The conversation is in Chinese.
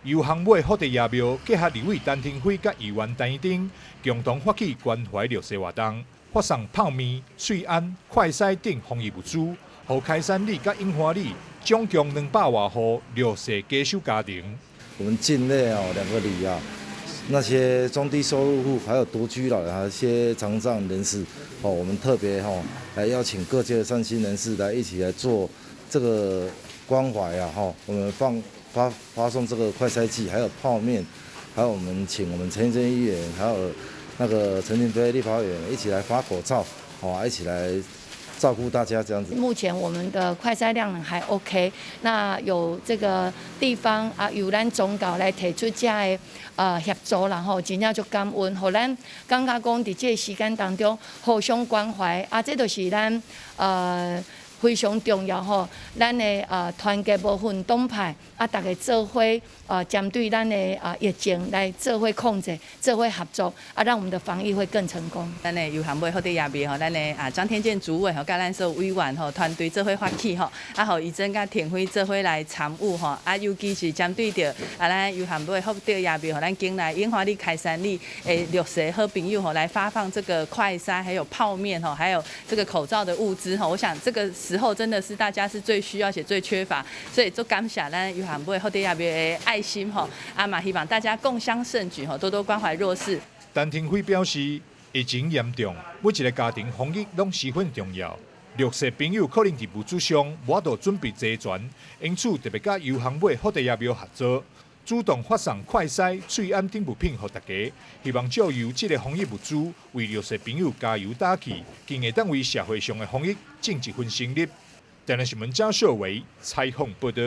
由航尾福地爷庙结合立委陈廷辉甲议员陈一丁共同发起关怀绿色活动，发送泡面、水安、快筛等防疫物资，予开山里甲樱花里总共200多户绿色家属家庭。我们境内2个里那些中低收入户，还有独居老人，还有一些残障人士，我们特别来邀请各界的善心人士来一起来做这个关怀我们发送这个快筛剂，还有泡面，还有我们请我们陈建议员，还有那个陈廷飞立法委员一起来发口罩，一起来照顾大家这样子。目前我们的快筛量还 OK， 那有这个地方由咱总教来提出这的协助啦真正就感恩，互咱感觉讲伫这时间当中互相关怀这就是咱非常重要咱的团结无分党派大家做伙针对咱的疫情来做伙控制，做伙合作让我们的防疫会更成功。咱的由航尾福地爷庙咱的张天健主委甲咱所有委员团队做伙发起互义珍甲田辉做伙来参与尤其是针对着咱由航尾福地爷庙咱境内樱花里、开山里绿色好朋友来发放这个快筛，还有泡面还有这个口罩的物资我想这个时候真的是大家是最需要且最缺乏，所以就感谢咱由航尾福地爷庙的爱心嘛希望大家共襄盛举多多关怀弱势。陈廷辉表示，疫情严重，每一个家庭防疫拢十分重要。绿色朋友可能伫物资上无法度准备齐全，因此特别甲由航尾福地爷庙合作，主动发送快筛、水安等物品予大家，希望借由这个防疫物资，为绿色朋友加油打气，更会当为社会上的防疫尽一份心力。台南新闻张秀伟采访报道。